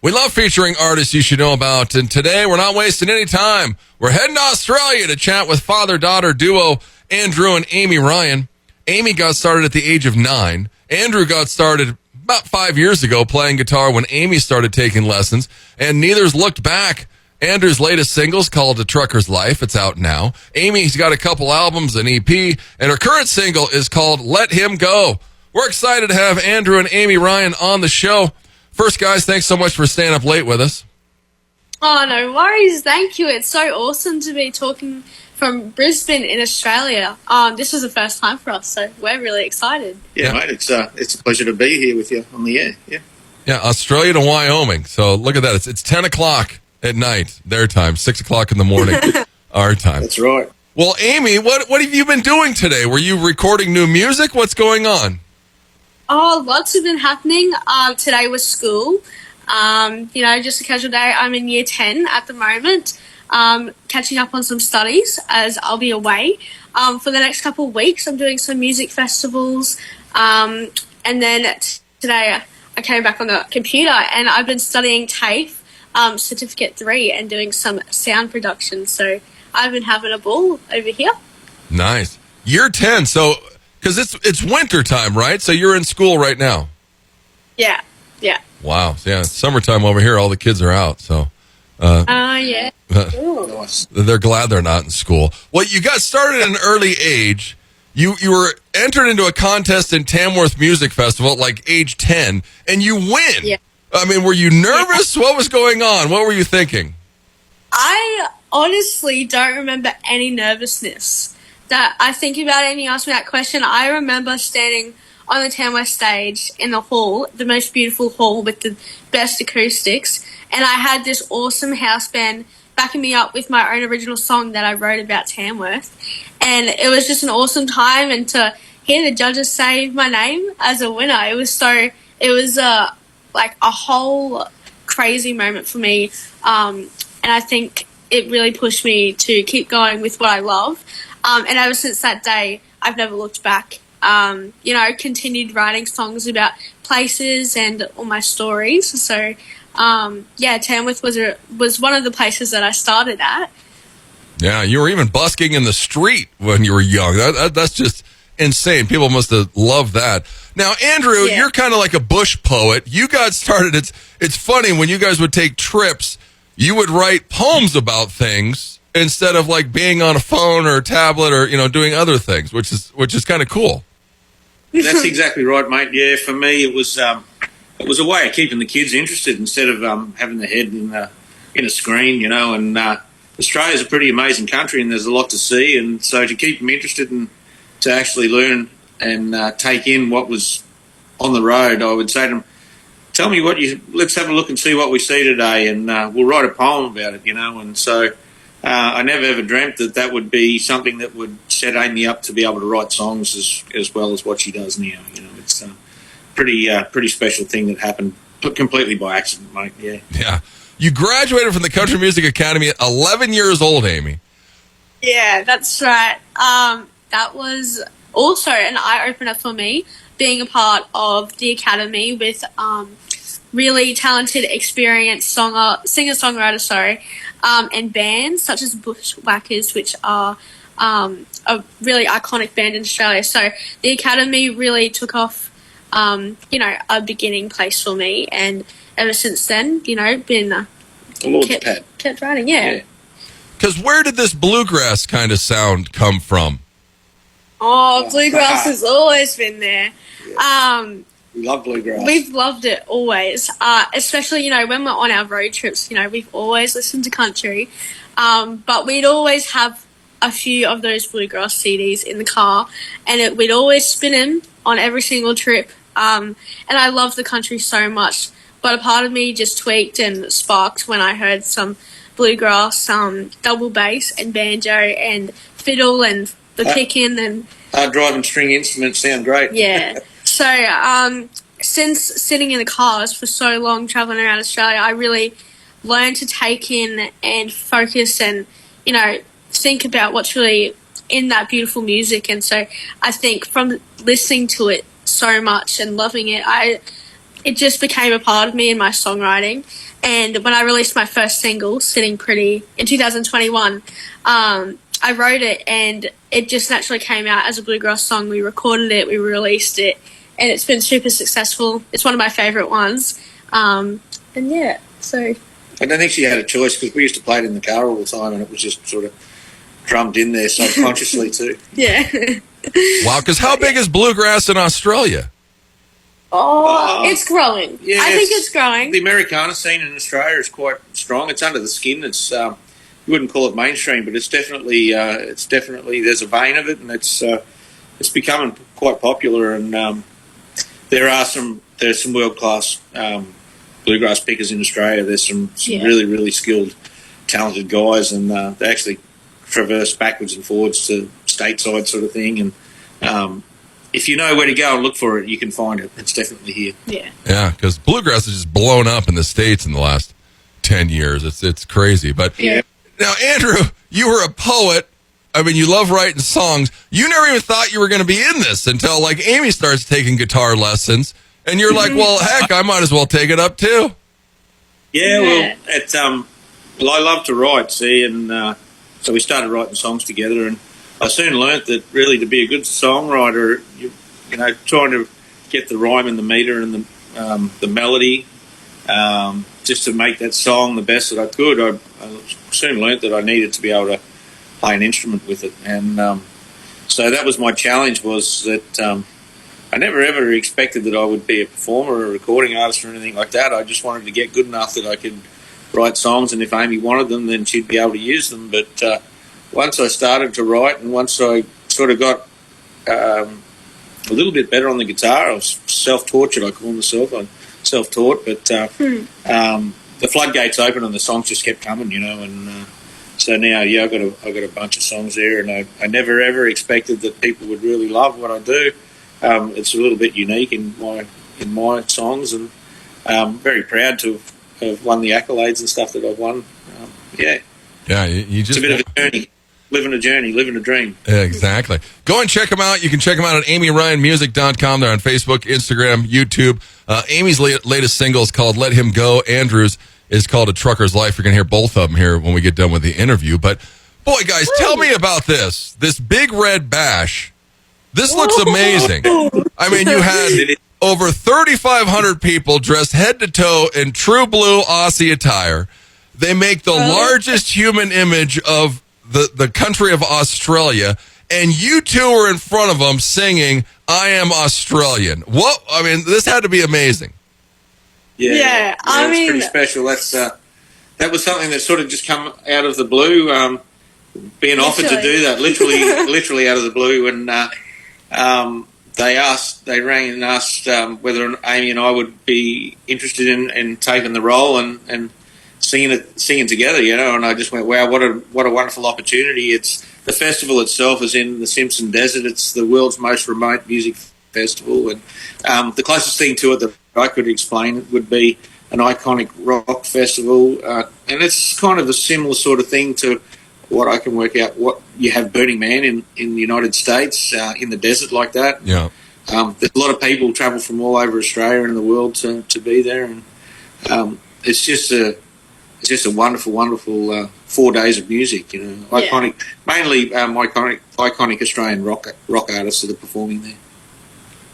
We love featuring artists you should know about, and today we're not wasting any time. We're heading to Australia to chat with father-daughter duo Andrew and Amy Ryan. Amy got started at the age of 9. Andrew got started about 5 years ago playing guitar when Amy started taking lessons, and neither's looked back. Andrew's latest single's called A Trucker's Life. It's out now. Amy's got a couple albums, an EP, and her current single is called Let Him Go. We're excited to have Andrew and Amy Ryan on the show. First, guys, thanks so much for staying up late with us. Oh, no worries. Thank you. It's so awesome to be talking from Brisbane in Australia. This was the first time for us, so we're really excited. Yeah, mate, it's a pleasure to be here with you on the air. Yeah, Australia to Wyoming. So look at that. It's 10 o'clock at night, their time, 6 o'clock in the morning, our time. That's right. Well, Amy, what have you been doing today? Were you recording new music? What's going on? Oh, lots have been happening. Today was school. Just a casual day. I'm in year 10 at the moment, catching up on some studies as I'll be away. For the next couple of weeks, I'm doing some music festivals. And then today I came back on the computer and I've been studying TAFE, Certificate 3, and doing some sound production. So I've been having a ball over here. Nice. Year 10, so... Because it's winter time, right? So you're in school right now. Yeah. Wow. Yeah, it's summertime over here. All the kids are out. So. Yeah. Nice. They're glad they're not in school. Well, you got started at an early age. You were entered into a contest in Tamworth Music Festival at like age 10, and you win. Yeah. I mean, were you nervous? What was going on? What were you thinking? I honestly don't remember any nervousness. That I think about it and you asked me that question. I remember standing on the Tamworth stage in the hall, the most beautiful hall with the best acoustics, and I had this awesome house band backing me up with my own original song that I wrote about Tamworth, and it was just an awesome time. And to hear the judges say my name as a winner, it was like a whole crazy moment for me, and I think it really pushed me to keep going with what I love. And ever since that day, I've never looked back. Continued writing songs about places and all my stories. So, Tamworth was one of the places that I started at. Yeah, you were even busking in the street when you were young. That's just insane. People must have loved that. Now, Andrew, You're kind of like a bush poet. You got started. It's funny when you guys would take trips, you would write poems about things instead of like being on a phone or a tablet or, doing other things, which is kind of cool. That's exactly right, mate. Yeah, for me, it was a way of keeping the kids interested instead of having their head in a screen, and Australia's a pretty amazing country and there's a lot to see. And so to keep them interested and to actually learn and take in what was on the road, I would say to them, tell me let's have a look and see what we see today, and we'll write a poem about it, and so I never ever dreamt that would be something that would set Amy up to be able to write songs as well as what she does now. It's a pretty special thing that happened completely by accident, mate. Yeah. Yeah. You graduated from the Country Music Academy at 11 years old, Amy. Yeah, that's right. That was also an eye-opener for me, being a part of the Academy with really talented, experienced singer-songwriter, and bands such as Bushwhackers, which are a really iconic band in Australia. So the Academy really took off, a beginning place for me, and ever since then, been kept writing. Yeah. Because where did this bluegrass kind of sound come from? Oh, bluegrass has always been there. We love bluegrass. We've loved it always, especially, when we're on our road trips, we've always listened to country, but we'd always have a few of those bluegrass CDs in the car, and we'd always spin them on every single trip, and I love the country so much, but a part of me just tweaked and sparked when I heard some bluegrass, double bass and banjo and fiddle and the picking and... driving string instruments sound great. Yeah. So, since sitting in the cars for so long, traveling around Australia, I really learned to take in and focus and, think about what's really in that beautiful music. And so I think from listening to it so much and loving it, I it just became a part of me in my songwriting. And when I released my first single, Sitting Pretty, in 2021, I wrote it and it just naturally came out as a bluegrass song. We recorded it, we released it, and it's been super successful. It's one of my favourite ones. And yeah, so... I don't think she had a choice because we used to play it in the car all the time and it was just sort of drummed in there subconsciously too. Yeah. Wow, because how big is bluegrass in Australia? It's growing. Yeah, I think it's growing. The Americana scene in Australia is quite strong. It's under the skin. It's you wouldn't call it mainstream, but it's definitely there's a vein of it, and it's becoming quite popular. And there's some world class bluegrass pickers in Australia. There's some really, really skilled, talented guys, and they actually traverse backwards and forwards to stateside sort of thing. And if you know where to go and look for it, you can find it. It's definitely here. Yeah. Yeah, because bluegrass has just blown up in the States in the last 10 years. It's crazy. But now, Andrew, you were a poet. I mean, you love writing songs. You never even thought you were going to be in this until, like, Amy starts taking guitar lessons. And you're like, well, heck, I might as well take it up, too. Yeah, well, I love to write, see, and so we started writing songs together, and I soon learnt that really to be a good songwriter, you know, trying to get the rhyme and the meter and the melody, just to make that song the best that I could. I soon learnt that I needed to be able to play an instrument with it, and so that was my challenge. Was that I never ever expected that I would be a performer or a recording artist or anything like that. I just wanted to get good enough that I could write songs, and if Amy wanted them, then she'd be able to use them. But once I started to write, and once I sort of got a little bit better on the guitar, I was self-tortured. I call myself. I'm self-taught, but the floodgates opened and the songs just kept coming, you know. And so now, I got a bunch of songs there, and I never ever expected that people would really love what I do. It's a little bit unique in my songs, and I'm very proud to have won the accolades and stuff that I've won. Yeah, you just... It's a bit of a journey. Living a journey, living a dream. Yeah, exactly. Go and check them out. You can check them out at amyryanmusic.com. They're on Facebook, Instagram, YouTube. Amy's latest single is called Let Him Go. Andrew's is called A Trucker's Life. You're going to hear both of them here when we get done with the interview. But, boy, guys, tell me about this Big Red Bash. This looks amazing. I mean, you had over 3,500 people dressed head to toe in true blue Aussie attire. They make the largest human image of the country of Australia, and you two were in front of them singing, I Am Australian. What? I mean, this had to be amazing. Yeah, I mean, it's pretty special. That was something that sort of just come out of the blue, being offered to do that, literally out of the blue, and they rang and asked whether Amy and I would be interested in taking the role and singing together, you know. And I just went, wow, what a wonderful opportunity. It's the festival itself is in the Simpson Desert. It's the world's most remote music festival, and the closest thing to it that I could explain would be an iconic rock festival, and it's kind of a similar sort of thing to what I can work out. What you have Burning Man in the United States, in the desert like that. Yeah, there's a lot of people travel from all over Australia and the world to be there, and it's just a wonderful 4 days of music. You know, iconic, mainly iconic Australian rock artists that are performing there.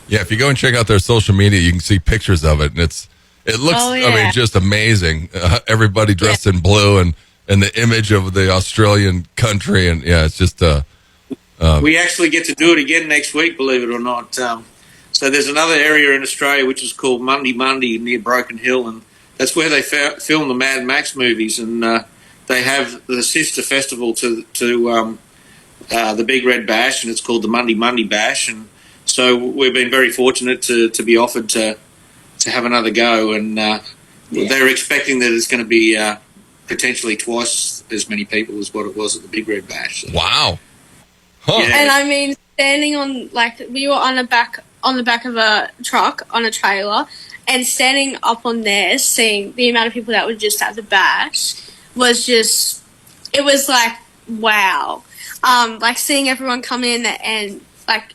Yeah, if you go and check out their social media, you can see pictures of it, and it looks, I mean, just amazing. Everybody dressed in blue and the image of the Australian country, and it's just. We actually get to do it again next week, believe it or not. So there's another area in Australia which is called Mundy near Broken Hill, and that's where they film the Mad Max movies, and they have the sister festival to the Big Red Bash, and it's called the Mundy Bash, and so we've been very fortunate to be offered to have another go, and they're expecting that it's going to be potentially twice as many people as what it was at the Big Red Bash. So. Wow. Huh. Yeah. And I mean, standing on, like, we were on the back of a truck on a trailer, and standing up on there, seeing the amount of people that were just at the bash was just, it was like, wow. Like, seeing everyone come in and, like,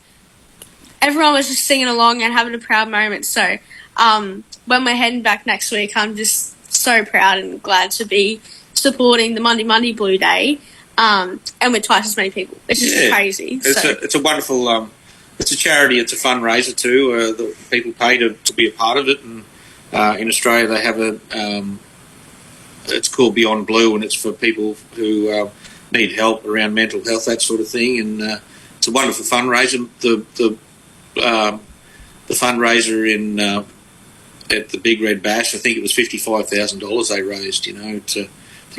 everyone was just singing along and having a proud moment. So, when we're heading back next week, I'm just so proud and glad to be supporting the Monday Blue Day, and with twice as many people. It's just crazy. It's a wonderful. It's a charity. It's a fundraiser too. The people pay to be a part of it, and in Australia they have a. It's called Beyond Blue, and it's for people who need help around mental health, that sort of thing. And it's a wonderful fundraiser. The fundraiser in at the Big Red Bash, I think it was $55,000 they raised. To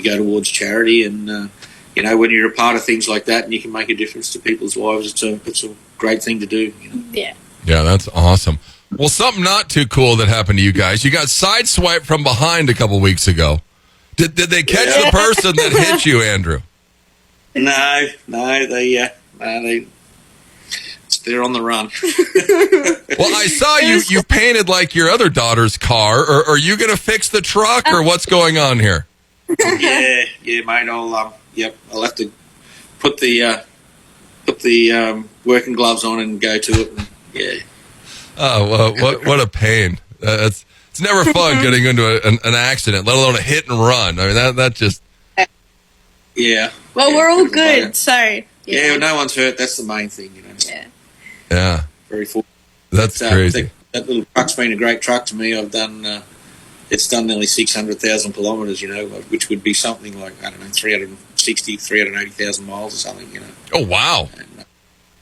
go towards charity, and when you're a part of things like that and you can make a difference to people's lives, it's a great thing to do. Yeah, that's awesome. Well, something not too cool that happened to you guys. You got sideswiped from behind a couple weeks ago. Did they catch the person that hit you, Andrew? No, they're on the run. Well, I saw you painted like your other daughter's car. Are you going to fix the truck, or what's going on here? Yeah, mate. I'll have to put the working gloves on and go to it. And, yeah. Oh, well, what a pain. It's never fun getting into an accident, let alone a hit and run. I mean, that just. Yeah. Well, we're all good, so. Yeah, no one's hurt. That's the main thing, Yeah. Very fortunate. That's crazy. That little truck's been a great truck to me. I've done. It's done nearly 600,000 kilometres, which would be something like, 380,000 miles or something, Oh, wow. And,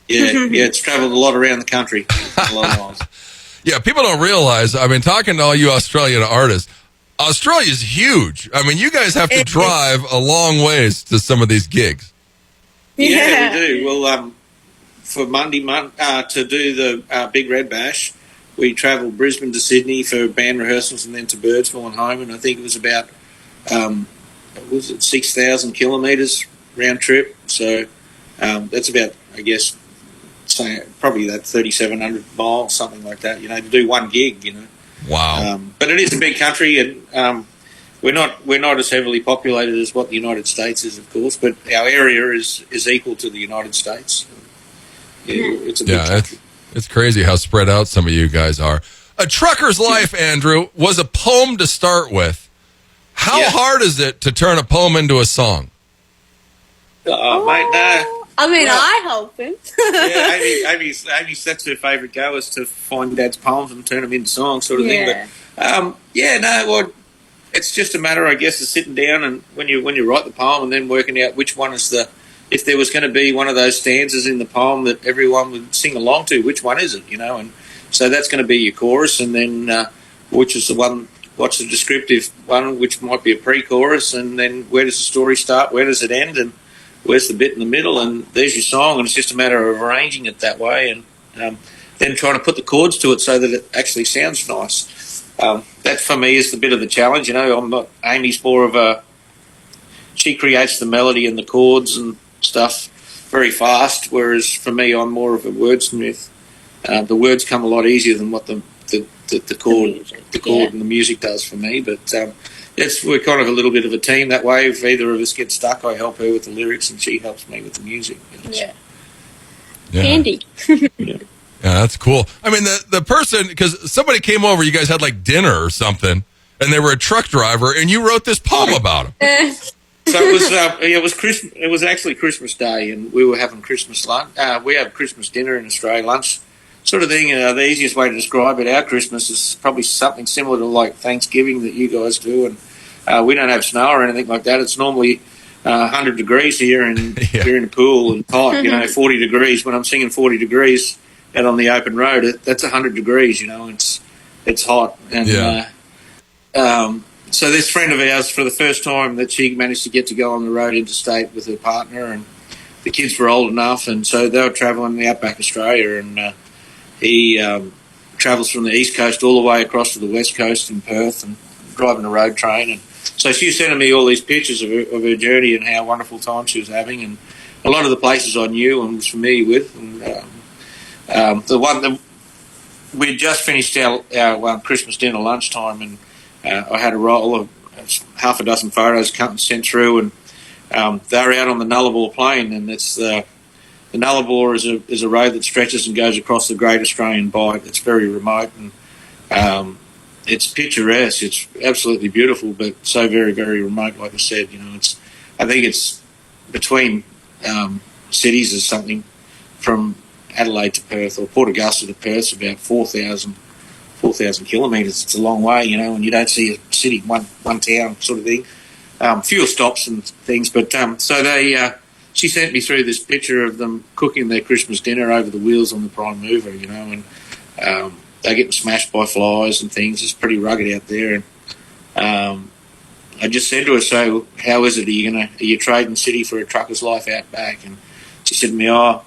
it's travelled a lot around the country. A lot of miles. Yeah, people don't realize, talking to all you Australian artists, Australia's huge. You guys have to drive a long ways to some of these gigs. Yeah, we do. Well, for Monday to do the Big Red Bash, we travelled Brisbane to Sydney for band rehearsals and then to Birdsville and home, and I think it was about 6,000 kilometres round trip. So that's about, I guess, probably that 3,700 miles, something like that. To do one gig. Wow. But it is a big country, and we're not as heavily populated as what the United States is, of course, but our area is equal to the United States. It's a big country. It's crazy how spread out some of you guys are. A Trucker's Life, Andrew, was a poem to start with. How hard is it to turn a poem into a song? Mate, no. I hope it. Amy's that's her favourite go, is to find Dad's poems and turn them into songs, sort of thing. But it's just a matter, I guess, of sitting down and when you write the poem and then working out which one is if there was going to be one of those stanzas in the poem that everyone would sing along to, which one is it, and so that's going to be your chorus, and then which is the one, what's the descriptive one, which might be a pre-chorus, and then where does the story start, where does it end, and where's the bit in the middle, and there's your song, and it's just a matter of arranging it that way, and then trying to put the chords to it so that it actually sounds nice. That for me is the bit of the challenge. Amy's more of a, she creates the melody and the chords and stuff very fast, whereas for me, I'm more of a wordsmith. The words come a lot easier than what the chord and the music does for me. But we're kind of a little bit of a team that way. If either of us gets stuck, I help her with the lyrics, and she helps me with the music. Yeah. Handy. Yeah, that's cool. The person, because somebody came over, you guys had like dinner or something, and they were a truck driver, and you wrote this poem about him. So it was Christmas. It was actually Christmas Day, and we were having Christmas lunch. We have Christmas dinner in Australia, lunch sort of thing. The easiest way to describe it, our Christmas is probably something similar to like Thanksgiving that you guys do, and we don't have snow or anything like that. It's normally 100 degrees here, and you're in a pool and hot. 40 degrees. When I'm singing 40 degrees out on the open road, that's 100 degrees. It's hot, and so this friend of ours, for the first time that she managed to get to go on the road interstate with her partner, and the kids were old enough, and so they were travelling the outback Australia, and he travels from the east coast all the way across to the west coast in Perth, and driving a road train, and so she was sending me all these pictures of her journey and how wonderful time she was having, and a lot of the places I knew and was familiar with, and the one that we just finished our Christmas dinner lunchtime, and I had a roll of half a dozen photos sent through, and they're out on the Nullarbor Plain, and it's the Nullarbor is a road that stretches and goes across the Great Australian Bight. It's very remote, and it's picturesque. It's absolutely beautiful, but so very, very remote. Like I said, I think it's between cities or something from Adelaide to Perth or Port Augusta to Perth's about 4,000 kilometres. It's a long way, and you don't see a city, one town sort of thing. Fewer stops and things, but so she sent me through this picture of them cooking their Christmas dinner over the wheels on the Prime Mover, and they're getting smashed by flies and things. It's pretty rugged out there. And I just said to her, "So how is it? Are you trading city for a trucker's life out back?" And she said to me, "Oh,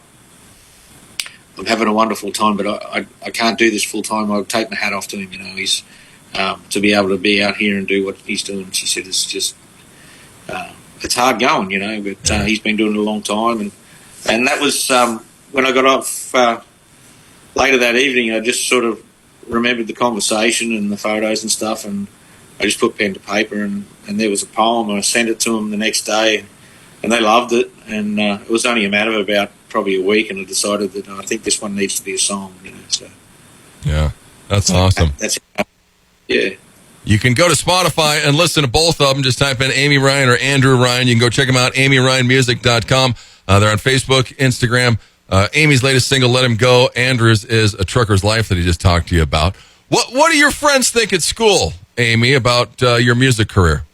I'm having a wonderful time, but I can't do this full time. I'll take my hat off to him. He's to be able to be out here and do what he's doing." She said, "It's just it's hard going, but he's been doing it a long time." And that was when I got off later that evening. I just sort of remembered the conversation and the photos and stuff, and I just put pen to paper, and there was a poem. I sent it to them the next day, and they loved it. And it was only a matter of about probably a week, and I decided that I think this one needs to be a song. So yeah, that's awesome. That's yeah. You can go to Spotify and listen to both of them. Just type in Amy Ryan or Andrew Ryan. You can go check them out, amyryanmusic.com. They're on Facebook, Instagram. Amy's latest single, Let Him Go. Andrew's is A Trucker's Life that he just talked to you about. What do your friends think at school, Amy, about your music career?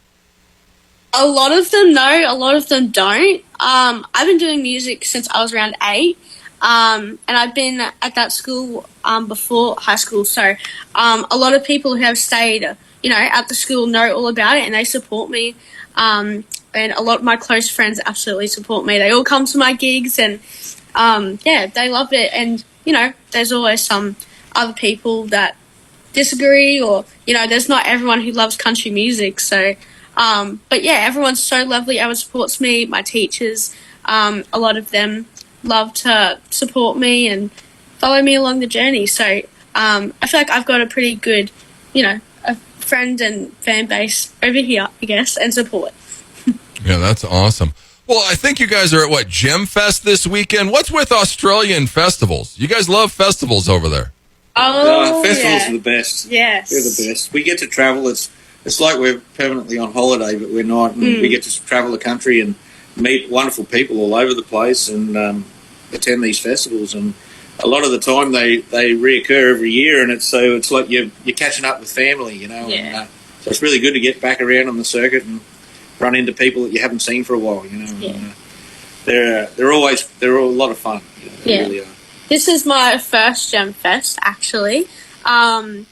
A lot of them know, a lot of them don't. I've been doing music since I was around 8. And I've been at that school before high school. So a lot of people who have stayed, at the school know all about it, and they support me. And a lot of my close friends absolutely support me. They all come to my gigs, and they love it. And, there's always some other people that disagree, or, there's not everyone who loves country music. So, but yeah, everyone's so lovely. Everyone supports me. My teachers, a lot of them love to support me and follow me along the journey. So I feel like I've got a pretty good, a friend and fan base over here, I guess, and support. Yeah, that's awesome. Well, I think you guys are at Gem Fest this weekend. What's with Australian festivals? You guys love festivals over there. Oh, festivals are the best. Yes, they're the best. We get to travel. It's like we're permanently on holiday, but we're not. And we get to travel the country and meet wonderful people all over the place, and attend these festivals. And a lot of the time they reoccur every year, and it's like you're catching up with family, Yeah. And, so it's really good to get back around on the circuit and run into people that you haven't seen for a while, Yeah. And, they're all a lot of fun. They really are. This is my first Gem Fest, actually, and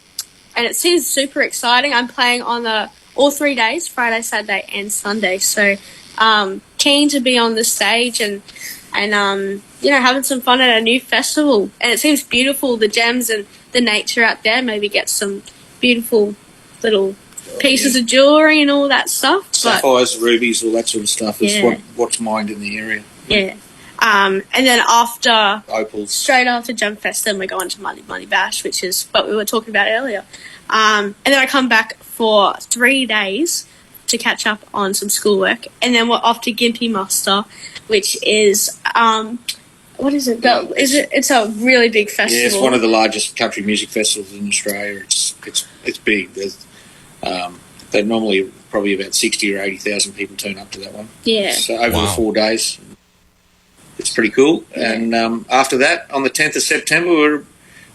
it seems super exciting. I'm playing on all 3 days, Friday, Saturday, and Sunday. So keen to be on the stage and having some fun at a new festival. And it seems beautiful, the gems and the nature out there. Maybe get some beautiful little pieces of jewellery and all that stuff. Sapphires, rubies, all that sort of stuff is what's mined in the area. Yeah. And then opals. Straight after Gem Fest, then we're going to Money Bash, which is what we were talking about earlier. And then I come back for 3 days to catch up on some schoolwork. And then we're off to Gympie Muster, which is, what is it? It's a really big festival. Yeah, it's one of the largest country music festivals in Australia. It's big. They're normally probably about 60 or 80,000 people turn up to that one. Yeah. So over the 4 days, it's pretty cool. Yeah. And after that, on the 10th of September,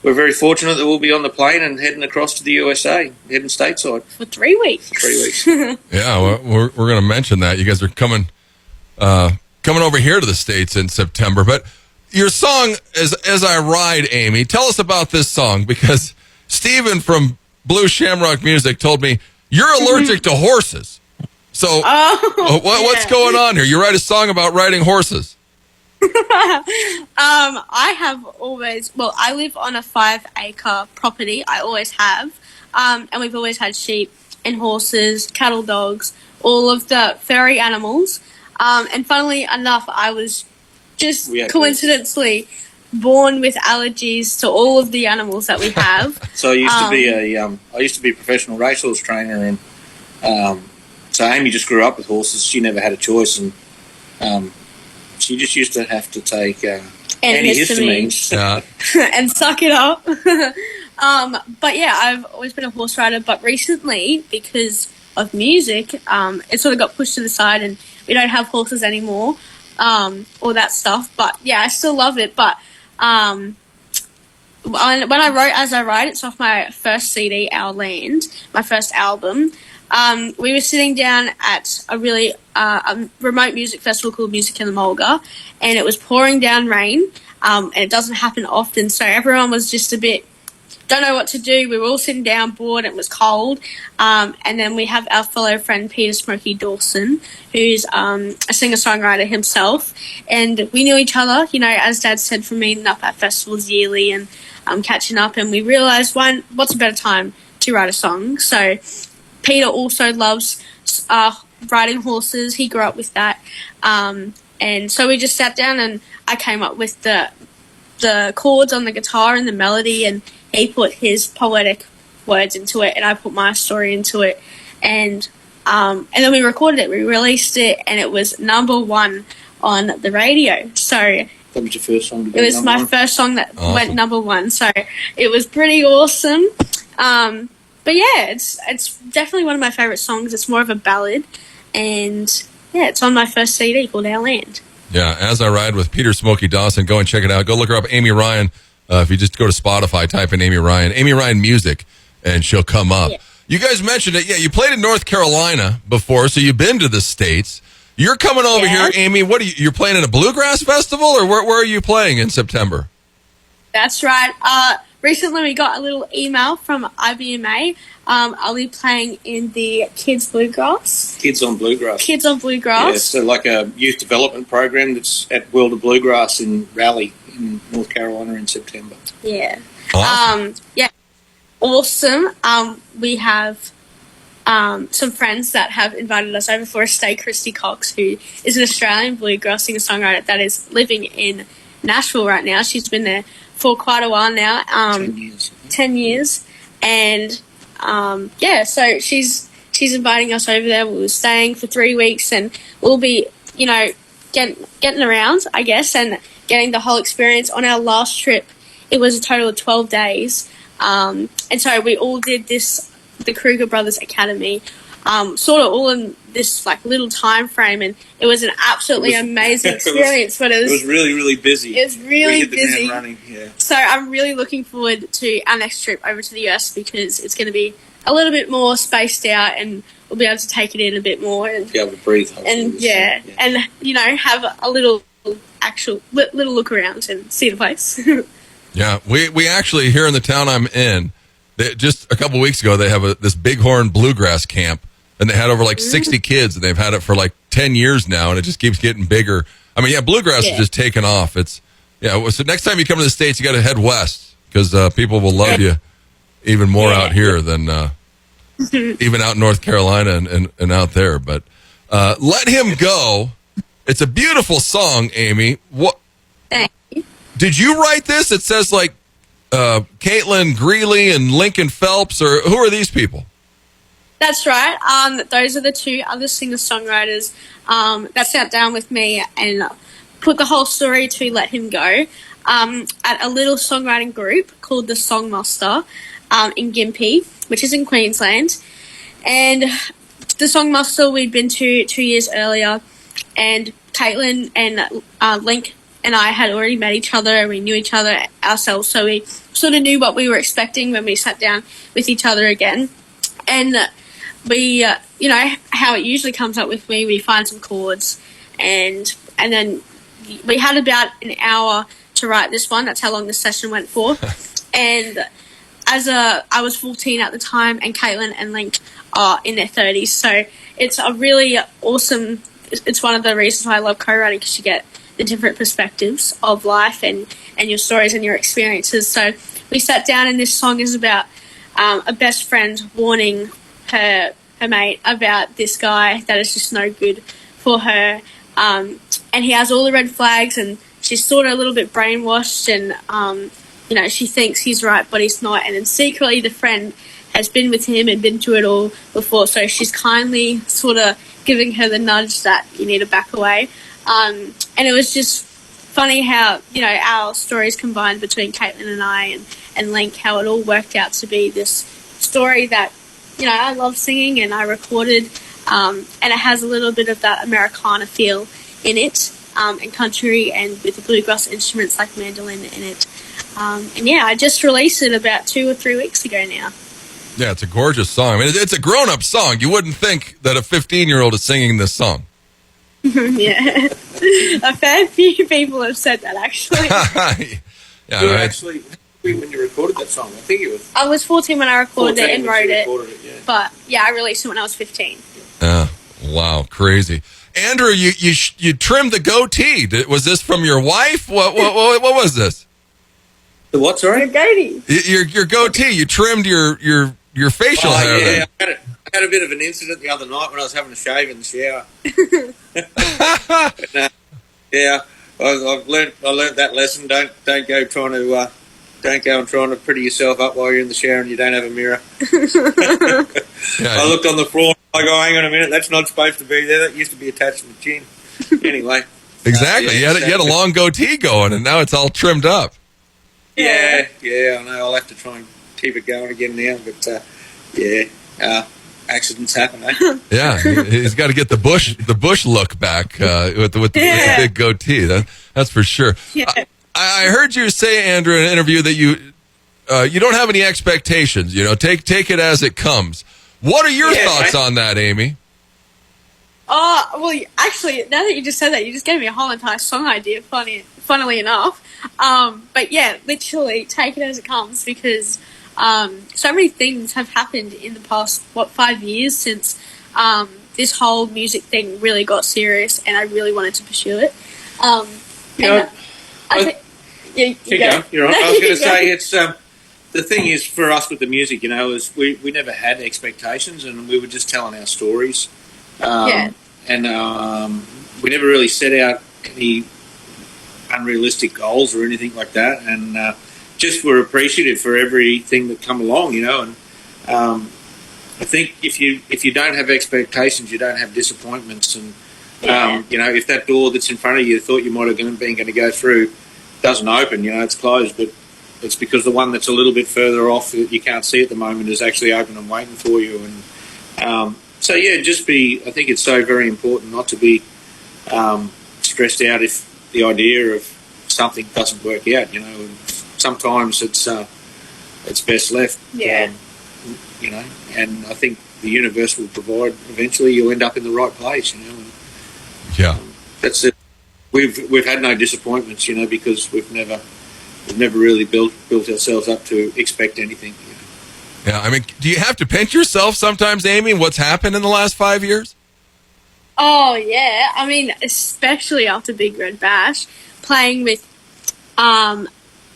we're very fortunate that we'll be on the plane and heading across to the USA, heading stateside. For 3 weeks. Yeah, we're going to mention that. You guys are coming over here to the States in September. But your song, As I Ride, Amy, tell us about this song, because Steven from Blue Shamrock Music told me you're allergic to horses. So what's going on here? You write a song about riding horses. I live on a 5-acre property. I always have. And we've always had sheep and horses, cattle, dogs, all of the furry animals. And funnily enough, I was just coincidentally born with allergies to all of the animals that we have. So I used to be a professional racehorse trainer, and so Amy just grew up with horses. She never had a choice, and she just used to have to take antihistamines and suck it up. But yeah, I've always been a horse rider, but recently, because of music, it sort of got pushed to the side and we don't have horses anymore, all that stuff. But yeah, I still love it. But when I wrote As I Ride, it's off my first CD, Our Land, my first album. We were sitting down at a really a remote music festival called Music in the Mulga, and it was pouring down rain, and it doesn't happen often, so everyone was just a bit, don't know what to do. We were all sitting down, bored, it was cold, and then we have our fellow friend Peter Smokey Dawson, who's a singer-songwriter himself, and we knew each other, you know, as Dad said, from meeting up at festivals yearly and catching up, and we realised, what's a better time to write a song? So Peter also loves riding horses. He grew up with that. And so we just sat down and I came up with the chords on the guitar and the melody, and he put his poetic words into it and I put my story into it. And then we recorded it. We released it and it was #1 on the radio. So that was your first song to go it was number my one? first song that Awesome. went #1. So it was pretty awesome. But yeah, it's definitely one of my favourite songs. It's more of a ballad, and yeah, it's on my first CD called Our Land. Yeah, As I Ride with Peter Smokey Dawson. Go and check it out. Go look her up, Amy Ryan. If you just go to Spotify, type in Amy Ryan Music, and she'll come up. Yeah. You guys mentioned it. Yeah, you played in North Carolina before, so you've been to the States. You're coming over Yeah. here, Amy. What you're playing in a bluegrass festival, or where are you playing in September? That's right. Recently we got a little email from IBMA. I'll be playing in the Kids Bluegrass. Kids on Bluegrass. Kids on Bluegrass. Yeah, so like a youth development program that's at World of Bluegrass in Raleigh in North Carolina in September. Yeah. Awesome. Yeah. Awesome. We have some friends that have invited us over for a stay. Christy Cox, who is an Australian bluegrass singer-songwriter that is living in Nashville right now. She's been there for quite a while now. 10 years. 10 years. And yeah, so she's inviting us over there. We were staying for 3 weeks and we'll be, you know, getting around, I guess, and getting the whole experience. On our last trip, it was a total of 12 days. And so we all did the Kruger Brothers Academy, sort of all in this like little time frame, and it was an absolutely amazing experience. But it was really, really busy. It was really we hit the busy. ground running, yeah. So I'm really looking forward to our next trip over to the US because it's going to be a little bit more spaced out, and we'll be able to take it in a bit more and Be able to breathe. hopefully, and this yeah, time, and you know, have a little little look around and see the place. Yeah, we actually, here in the town I'm in, just a couple weeks ago, they have this Bighorn Bluegrass camp, and they had over like 60 kids, and they've had it for like 10 years now, and it just keeps getting bigger. I mean, yeah, bluegrass is just taking off. It's so next time you come to the States, you got to head west because people will love you even more out here than even out in North Carolina and out there. But Let Him Go. It's a beautiful song, Amy. What Thank you. did you write this? It says like Caitlin Greeley and Lincoln Phelps, or who are these people? That's right. Those are the two other singer-songwriters that sat down with me and put the whole story to Let Him Go at a little songwriting group called the Songmaster in Gympie, which is in Queensland. And the Songmaster we'd been to 2 years earlier, and Caitlin and Link and I had already met each other, and we knew each other ourselves, so we sort of knew what we were expecting when we sat down with each other again. And we, you know, how it usually comes up with me, we find some chords, and then we had about an hour to write this one. That's how long the session went for. And I was 14 at the time, and Caitlin and Link are in their 30s, so it's a really awesome. It's one of the reasons why I love co-writing, because you get the different perspectives of life and your stories and your experiences. So we sat down, and this song is about a best friend warning her mate about this guy that is just no good for her. And he has all the red flags, and she's sort of a little bit brainwashed, and you know, she thinks he's right, but he's not. And then secretly the friend has been with him and been through it all before, so she's kindly sort of giving her the nudge that you need to back away. And it was just funny how, you know, our stories combined between Caitlin and I and Link, how it all worked out to be this story that, you know, I love singing and I recorded, and it has a little bit of that Americana feel in it, and country, and with the bluegrass instruments like mandolin in it. And yeah, I just released it about 2 or 3 weeks ago now. Yeah, it's a gorgeous song. I mean, it's a grown-up song. You wouldn't think that a 15-year-old is singing this song. Yeah. A fair few people have said that, actually. Yeah, You were actually, when you recorded that song, I think it was... I was 14 when I recorded it and wrote it. Yeah. But yeah, I released it when I was 15. Wow, crazy. Andrew, you trimmed the goatee. Was this from your wife? What was this? The what, sorry? Your goatee. Your goatee. You trimmed your facial hair. Yeah, I had a bit of an incident the other night when I was having a shave in the shower. But, yeah, I learned that lesson. Don't go trying to and pretty yourself up while you're in the shower and you don't have a mirror. Yeah, I looked on the floor. I go, hang on a minute, that's not supposed to be there. That used to be attached to the chin. Anyway. Exactly. You had a long goatee going, and now it's all trimmed up. Yeah, I know. I'll have to try and keep it going again now. But accidents happen, eh? Yeah, he's got to get the bush look back with the big goatee. That's for sure. Yeah. I heard you say, Andrew, in an interview that you don't have any expectations. You know, take it as it comes. What are your thoughts on that, Amy? Well, actually, now that you just said that, you just gave me a whole entire song idea, funnily enough. But yeah, literally, take it as it comes, because so many things have happened in the past, 5 years since this whole music thing really got serious, and I really wanted to pursue it. You're right. I was going to say, it's the thing is, for us with the music, you know, is we never had expectations, and we were just telling our stories. And we never really set out any unrealistic goals or anything like that, and just were appreciative for everything that come along, you know. And I think if you don't have expectations, you don't have disappointments, and you know, if that door that's in front of you thought you might have been going to go through doesn't open, you know, it's closed, but it's because the one that's a little bit further off that you can't see at the moment is actually open and waiting for you. And so yeah, I think it's so very important not to be stressed out if the idea of something doesn't work out, you know. And sometimes it's best left, you know. And I think the universe will provide. Eventually, you'll end up in the right place, you know. And, that's it. We've had no disappointments, you know, because we've never really built ourselves up to expect anything. You know? Yeah, I mean, do you have to pinch yourself sometimes, Amy? What's happened in the last 5 years? Oh yeah, I mean, especially after Big Red Bash, playing with,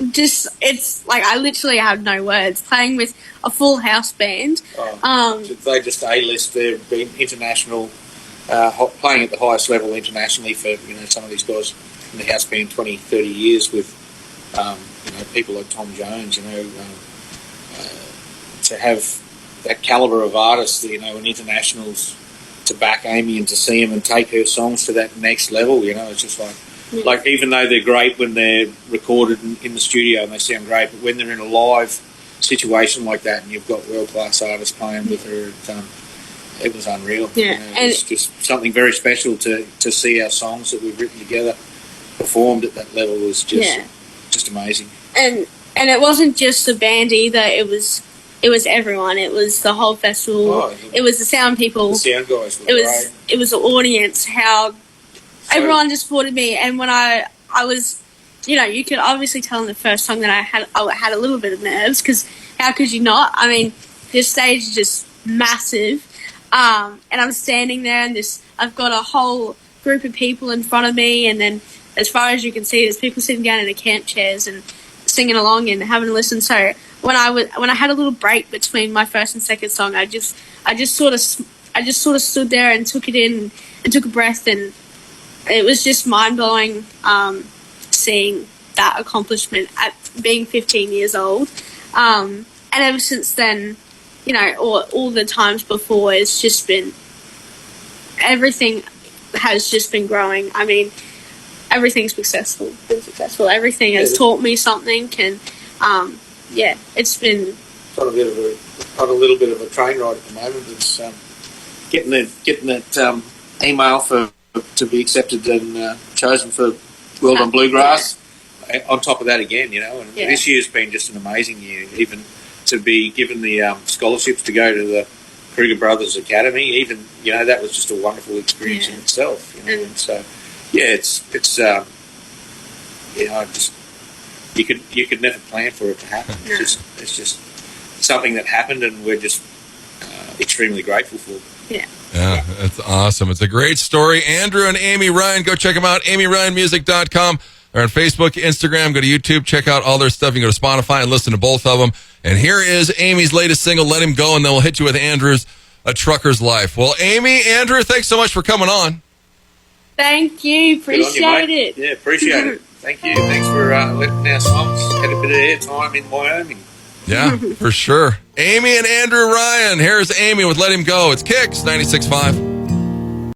it's like I literally have no words. Playing with a full house band. They just A-list. They've been international, playing at the highest level internationally for, you know, some of these guys in the house band 20, 30 years with, you know, people like Tom Jones, you know, to have that caliber of artists, you know, and internationals to back Amy and to see them and take her songs to that next level, you know, it's just like even though they're great when they're recorded in the studio and they sound great, but when they're in a live situation like that and you've got world-class artists playing with her, it was unreal. Yeah, you know, it's just something very special to see our songs that we've written together performed at that level was just amazing. And it wasn't just the band either. It was everyone. It was the whole festival. It was the sound people. The sound guys were great. It was the audience. How everyone just supported me. And when I was, you know, you could obviously tell in the first song that I had a little bit of nerves, because how could you not? I mean, this stage is just massive. And I'm standing there, and I've got a whole group of people in front of me, and then as far as you can see, there's people sitting down in the camp chairs and singing along and having a listen. So when I had a little break between my first and second song, I just sort of stood there and took it in and took a breath, and it was just mind blowing seeing that accomplishment at being 15 years old. And ever since then, you know, all the times before, it's just been, everything has just been growing. I mean, everything's successful. Been successful. Everything has taught me something. And it's been On a little bit of a train ride at the moment. It's getting that email to be accepted and chosen for World on Bluegrass. On top of that again, and this year's been just an amazing year. Even to be given the scholarships to go to the Kruger Brothers Academy, even that was just a wonderful experience in itself. And so it's you could never plan for it to happen. No. It's just something that happened, and we're just extremely grateful for. Yeah. Yeah, that's awesome. It's a great story. Andrew and Amy Ryan, go check them out. AmyRyanMusic.com. They're on Facebook, Instagram. Go to YouTube. Check out all their stuff. You can go to Spotify and listen to both of them. And here is Amy's latest single, Let Him Go, and then we'll hit you with Andrew's A Trucker's Life. Well, Amy, Andrew, thanks so much for coming on. Thank you. Appreciate it. Yeah, appreciate it. Thank you. Thanks for letting our songs get a bit of airtime in Wyoming. Yeah, for sure. Amy and Andrew Ryan. Here's Amy with Let Him Go. It's KIX 96.5.